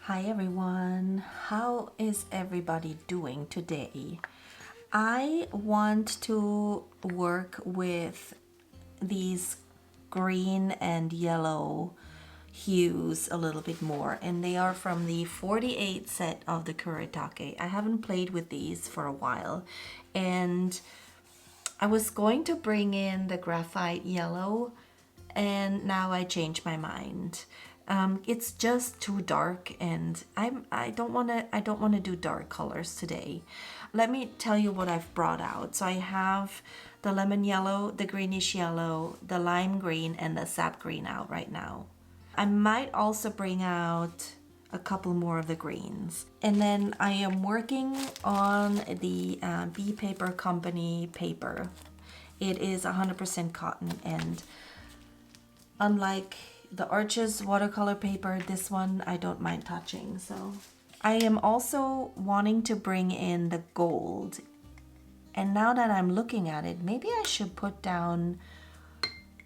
Hi everyone, how is everybody doing today? I want to work with these green and yellow hues a little bit more, and they are from the 48 set of the Kuretake. I haven't played with these for a while, and I was going to bring in the graphite yellow, and now I changed my mind. It's just too dark, and I don't want to do dark colors today. Let me tell you what I've brought out. So I have the lemon yellow, the greenish yellow, the lime green, and the sap green out right now. I might also bring out a couple more of the greens. And then I am working on the Bee Paper Company paper. It is 100% cotton, and unlike the Arches watercolor paper, this one I don't mind touching. So I am also wanting to bring in the gold. And now that I'm looking at it, maybe I should put down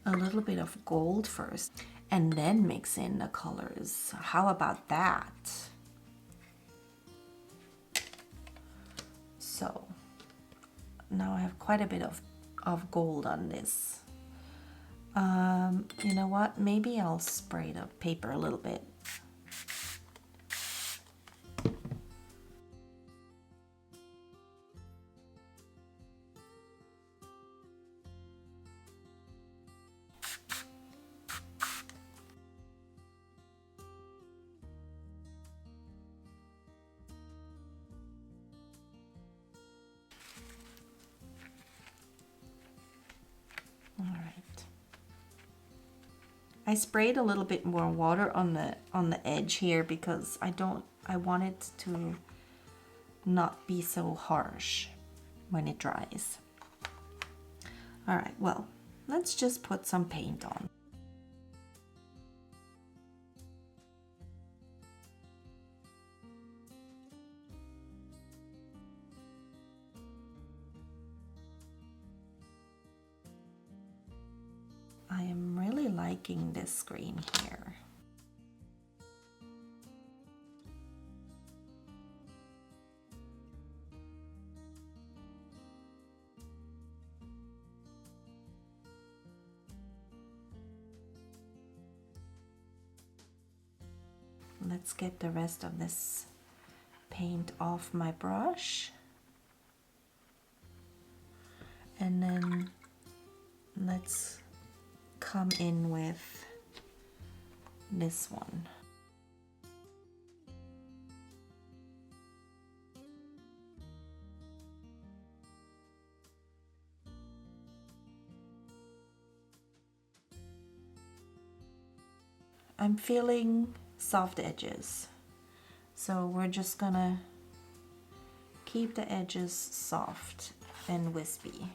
a little bit of gold first and then mix in the colors. How about that? So now I have quite a bit of gold on this. You know what? Maybe I'll spray the paper a little bit. All right. I sprayed a little bit more water on the edge here because I want it to not be so harsh when it dries. All right, well, let's just put some paint on. I am really liking this green here. Let's get the rest of this paint off my brush. And then let's come in with this one. I'm feeling soft edges, so we're just gonna keep the edges soft and wispy.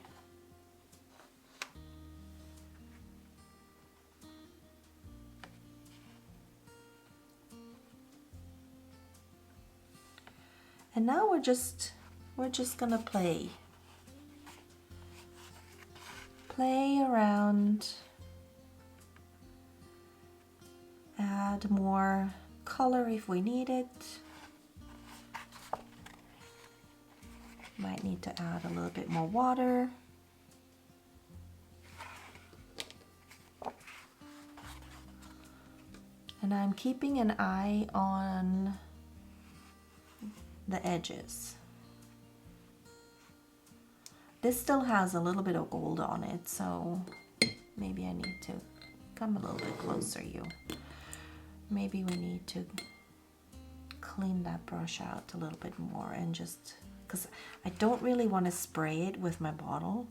And now we're just gonna play around, add more color if we need it. Might need to add a little bit more water. And I'm keeping an eye on the edges. This still has a little bit of gold on it, so maybe I need to come a little bit closer, you. Maybe we need to clean that brush out a little bit more, and just, because I don't really want to spray it with my bottle.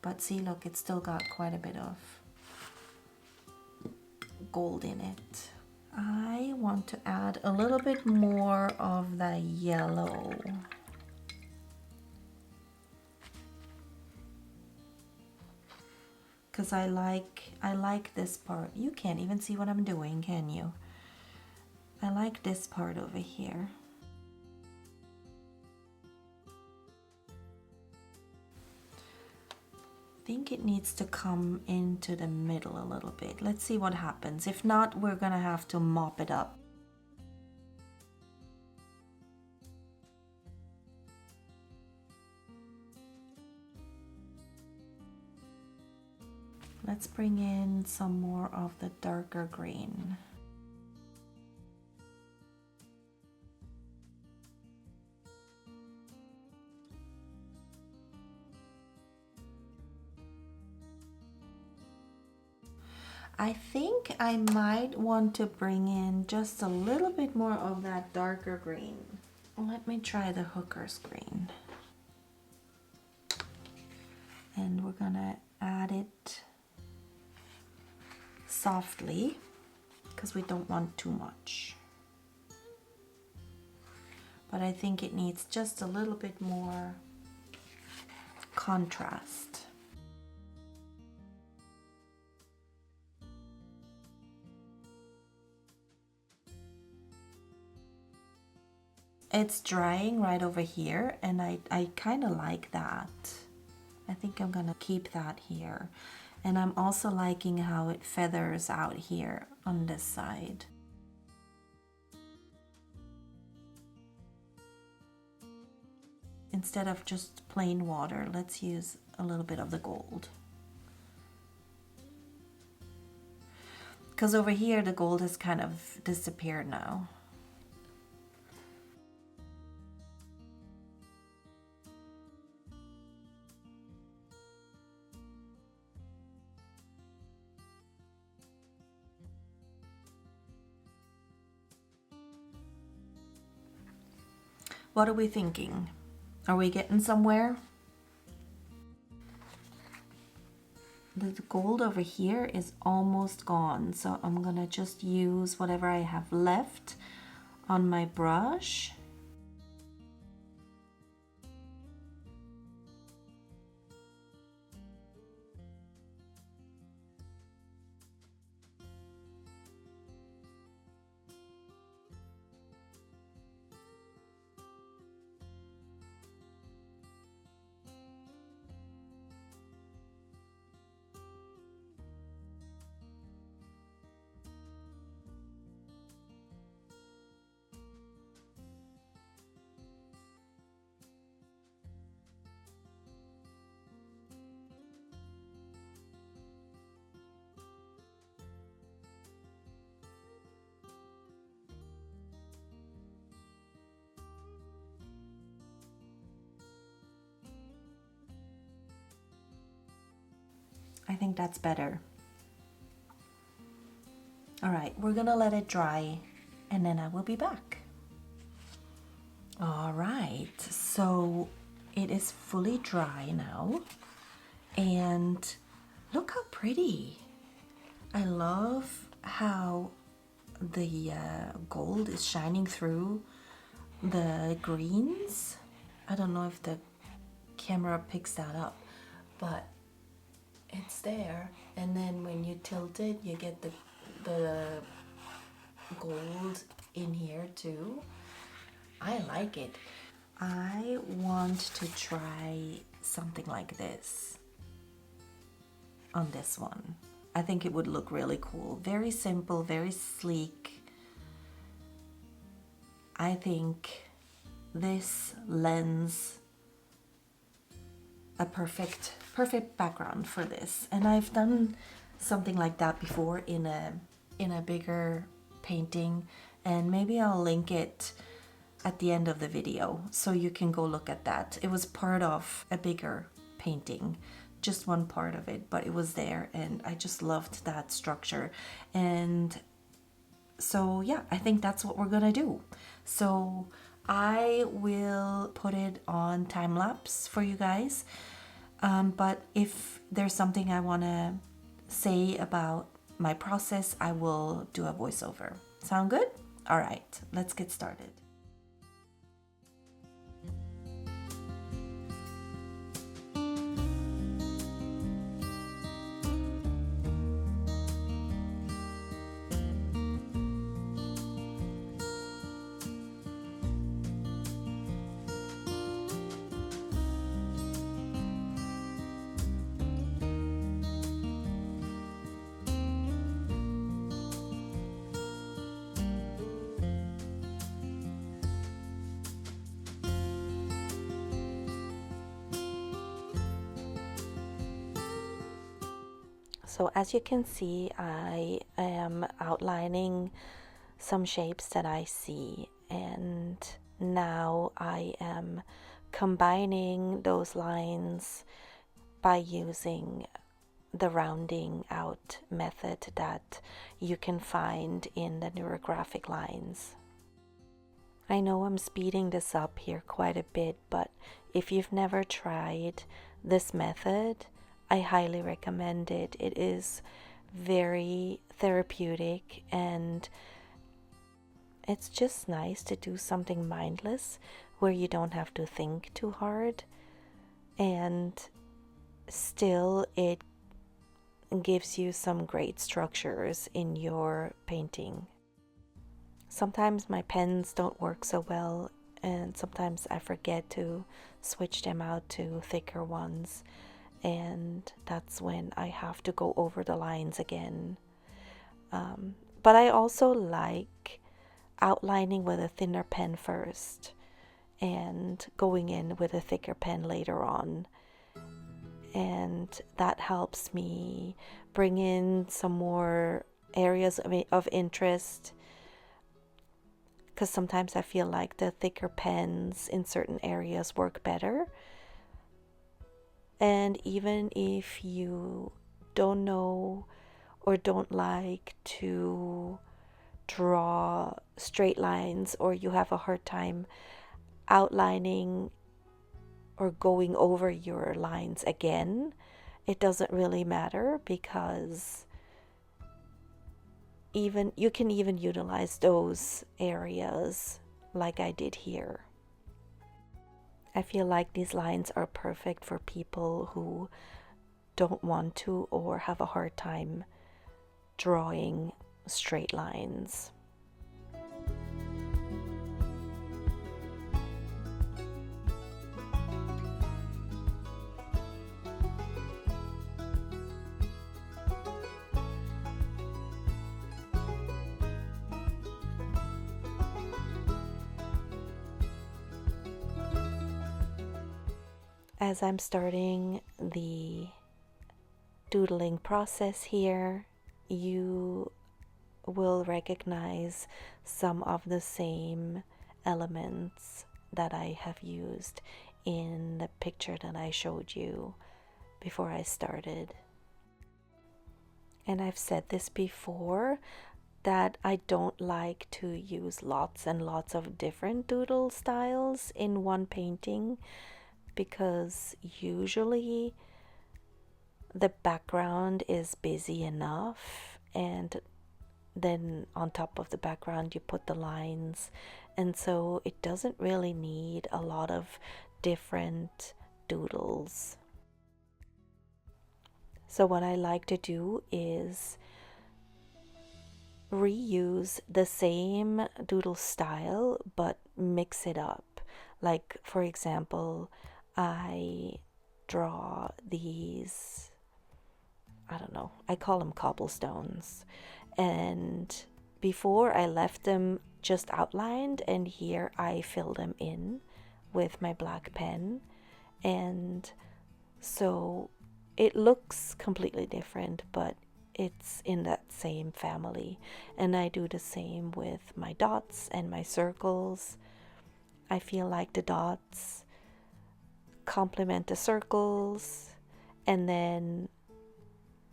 But see, look, it's still got quite a bit of gold in it. I want to add a little bit more of the yellow. Because I like this part. You can't even see what I'm doing, can you? I like this part over here. think it needs to come into the middle a little bit. Let's see what happens. If not, we're gonna have to mop it up. Let's bring in some more of the darker green. I think I might want to bring in just a little bit more of that darker green. Let me try the hooker's green. And we're gonna add it softly because we don't want too much. But I think it needs just a little bit more contrast. It's drying right over here, and I kind of like that. I think I'm gonna keep that here. And I'm also liking how it feathers out here on this side. Instead of just plain water, let's use a little bit of the gold. Because over here the gold has kind of disappeared now. What are we thinking? Are we getting somewhere? The gold over here is almost gone, so I'm gonna just use whatever I have left on my brush. I think that's better. All right, we're gonna let it dry and then I will be back. All right, so it is fully dry now and look how pretty. I love how the gold is shining through the greens. I don't know if the camera picks that up, but it's there, and then when you tilt it you get the gold in here too. I like it. I want to try something like this on this one. I think it would look really cool. Very simple, very sleek. I think this lends a perfect background for this, and I've done something like that before in a bigger painting, and maybe I'll link it at the end of the video so you can go look at that. It was part of a bigger painting, just one part of it, but it was there and I just loved that structure. And so yeah, I think that's what we're gonna do. So I will put it on time lapse for you guys. But if there's something I want to say about my process, I will do a voiceover. Sound good? All right, let's get started. So as you can see, I am outlining some shapes that I see, and now I am combining those lines by using the rounding out method that you can find in the neurographic lines. I know I'm speeding this up here quite a bit, but if you've never tried this method, I highly recommend it. It is very therapeutic, and it's just nice to do something mindless where you don't have to think too hard, and still it gives you some great structures in your painting. Sometimes my pens don't work so well, and sometimes I forget to switch them out to thicker ones, and that's when I have to go over the lines again. But I also like outlining with a thinner pen first and going in with a thicker pen later on. And that helps me bring in some more areas of interest, because sometimes I feel like the thicker pens in certain areas work better. And even if you don't know or don't like to draw straight lines, or you have a hard time outlining or going over your lines again, it doesn't really matter, because you can even utilize those areas like I did here. I feel like these lines are perfect for people who don't want to or have a hard time drawing straight lines. As I'm starting the doodling process here, you will recognize some of the same elements that I have used in the picture that I showed you before I started. And I've said this before, that I don't like to use lots and lots of different doodle styles in one painting, because usually the background is busy enough, and then on top of the background you put the lines, and so it doesn't really need a lot of different doodles. So what I like to do is reuse the same doodle style but mix it up. Like, for example, I draw these, I don't know, I call them cobblestones, and before I left them just outlined, and here I fill them in with my black pen, and so it looks completely different, but it's in that same family. And I do the same with my dots and my circles. I feel like the dots complement the circles, and then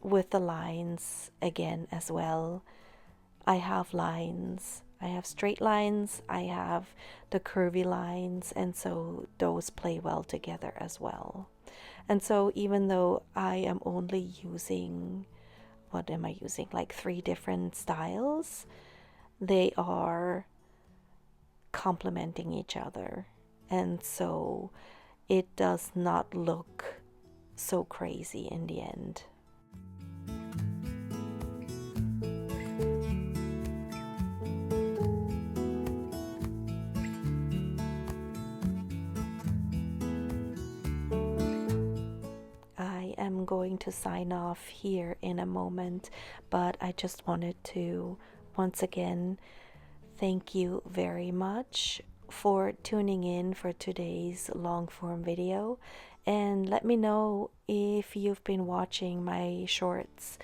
with the lines again as well. I have lines, I have straight lines, I have the curvy lines, and so those play well together as well. And so even though I am only using, what am I using, like 3 different styles, they are complementing each other, and so it does not look so crazy in the end. I am going to sign off here in a moment, but I just wanted to once again thank you very much for tuning in for today's long form video, and let me know if you've been watching my shorts.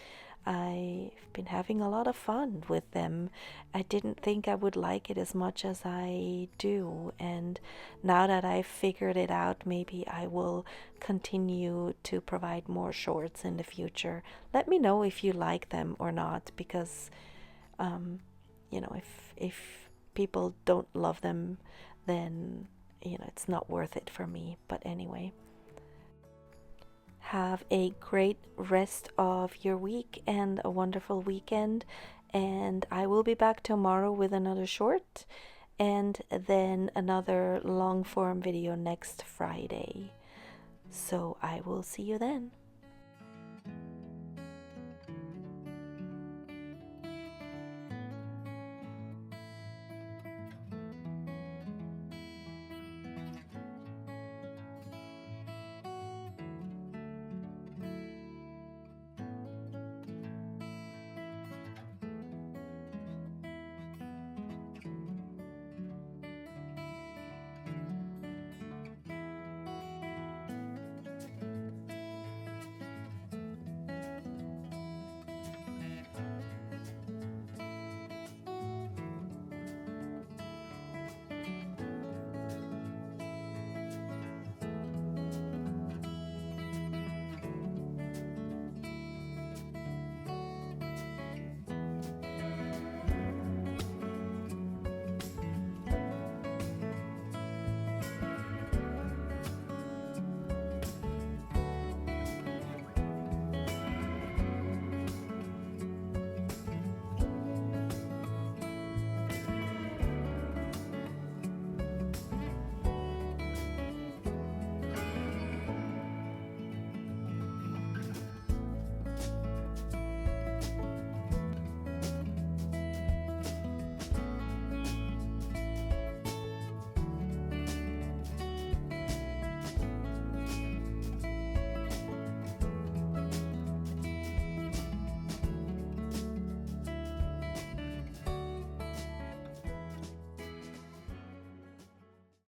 I've been having a lot of fun with them. I didn't think I would like it as much as I do, and now that I've figured it out, maybe I will continue to provide more shorts in the future. Let me know if you like them or not, because if people don't love them, then it's not worth it for me. But anyway, have a great rest of your week and a wonderful weekend. And I will be back tomorrow with another short and then another long form video next Friday. So I will see you then.